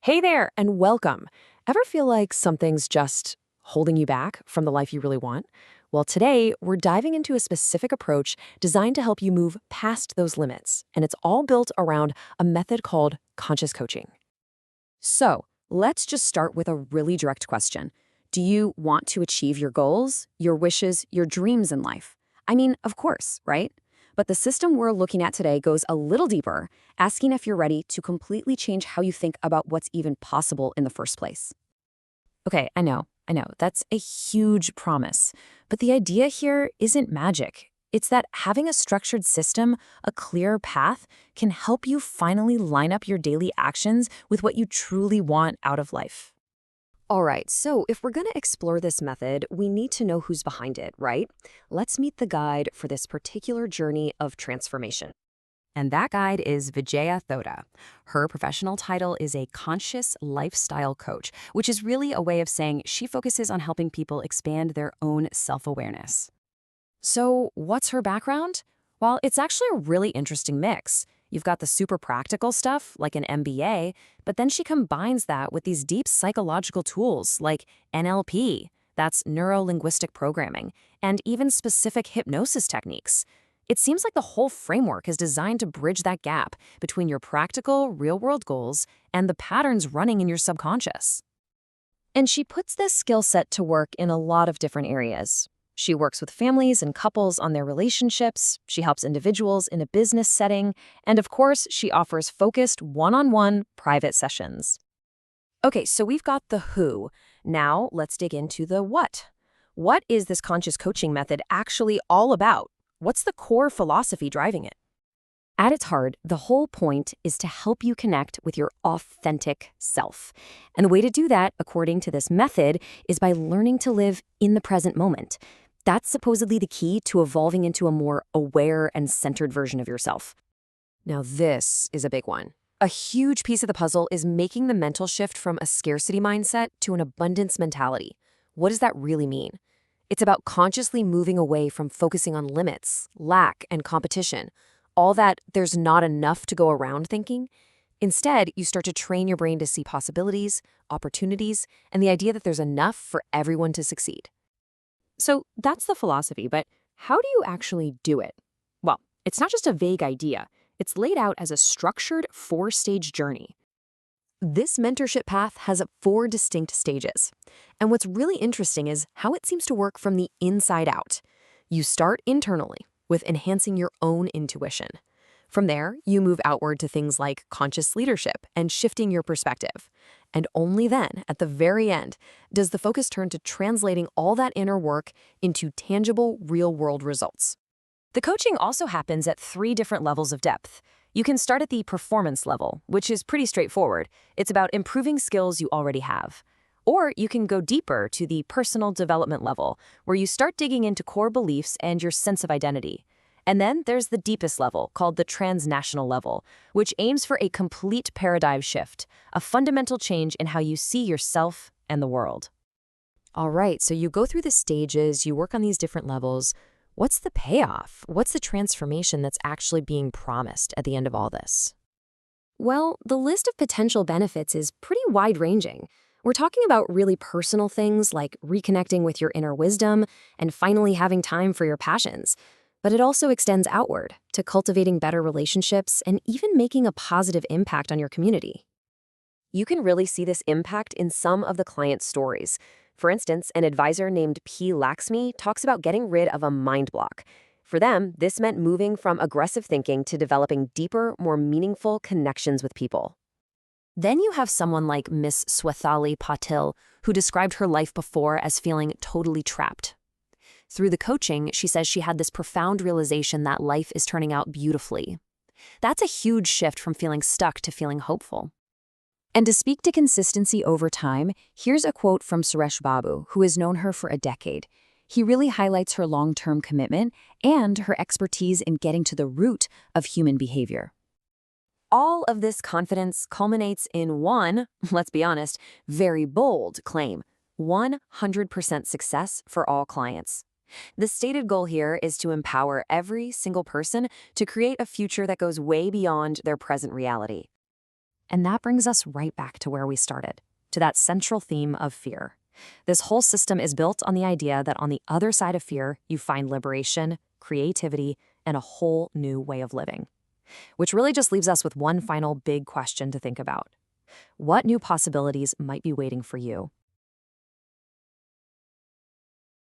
Hey there, and welcome. Ever feel like something's just holding you back from the life you really want? Well, today we're diving into a specific approach designed to help you move past those limits, and it's all built around a method called conscious coaching. So, let's just start with a really direct question. Do you want to achieve your goals, your wishes, your dreams in life? I mean, of course, right? But the system we're looking at today goes a little deeper, asking if you're ready to completely change how you think about what's even possible in the first place. Okay, I know, that's a huge promise. But the idea here isn't magic. It's that having a structured system, a clear path, can help you finally line up your daily actions with what you truly want out of life. All right, so if we're going to explore this method, we need to know who's behind it, right? Let's meet the guide for this particular journey of transformation. And that guide is Vijaya Thoda. Her professional title is a conscious lifestyle coach, which is really a way of saying she focuses on helping people expand their own self-awareness. So, what's her background? Well, it's actually a really interesting mix. You've got the super practical stuff, like an MBA, but then she combines that with these deep psychological tools like NLP, that's neuro-linguistic programming, and even specific hypnosis techniques. It seems like the whole framework is designed to bridge that gap between your practical, real-world goals and the patterns running in your subconscious. And she puts this skill set to work in a lot of different areas. She works with families and couples on their relationships, she helps individuals in a business setting, and of course, she offers focused one-on-one private sessions. Okay, so we've got the who. Now let's dig into the what. What is this conscious coaching method actually all about? What's the core philosophy driving it? At its heart, the whole point is to help you connect with your authentic self. And the way to do that, according to this method, is by learning to live in the present moment. That's supposedly the key to evolving into a more aware and centered version of yourself. Now, this is a big one. A huge piece of the puzzle is making the mental shift from a scarcity mindset to an abundance mentality. What does that really mean? It's about consciously moving away from focusing on limits, lack, and competition, all that there's not enough to go around thinking. Instead, you start to train your brain to see possibilities, opportunities, and the idea that there's enough for everyone to succeed. So that's the philosophy, but how do you actually do it? Well, it's not just a vague idea. It's laid out as a structured four-stage journey. This mentorship path has 4 distinct stages. And what's really interesting is how it seems to work from the inside out. You start internally with enhancing your own intuition. From there, you move outward to things like conscious leadership and shifting your perspective. And only then, at the very end, does the focus turn to translating all that inner work into tangible, real-world results. The coaching also happens at 3 different levels of depth. You can start at the performance level, which is pretty straightforward. It's about improving skills you already have. Or you can go deeper to the personal development level, where you start digging into core beliefs and your sense of identity. And then there's the deepest level, called the transnational level, which aims for a complete paradigm shift, a fundamental change in how you see yourself and the world. All right, so you go through the stages, you work on these different levels. What's the payoff? What's the transformation that's actually being promised at the end of all this? Well, the list of potential benefits is pretty wide-ranging. We're talking about really personal things like reconnecting with your inner wisdom and finally having time for your passions. But it also extends outward to cultivating better relationships and even making a positive impact on your community. You can really see this impact in some of the client stories. For instance, an advisor named P. Laxmi talks about getting rid of a mind block. For them, this meant moving from aggressive thinking to developing deeper, more meaningful connections with people. Then you have someone like Miss Swathali Patil, who described her life before as feeling totally trapped. Through the coaching, she says she had this profound realization that life is turning out beautifully. That's a huge shift from feeling stuck to feeling hopeful. And to speak to consistency over time, here's a quote from Suresh Babu, who has known her for a decade. He really highlights her long-term commitment and her expertise in getting to the root of human behavior. All of this confidence culminates in one, let's be honest, very bold claim: 100% success for all clients. The stated goal here is to empower every single person to create a future that goes way beyond their present reality. And that brings us right back to where we started, to that central theme of fear. This whole system is built on the idea that on the other side of fear, you find liberation, creativity, and a whole new way of living. Which really just leaves us with one final big question to think about. What new possibilities might be waiting for you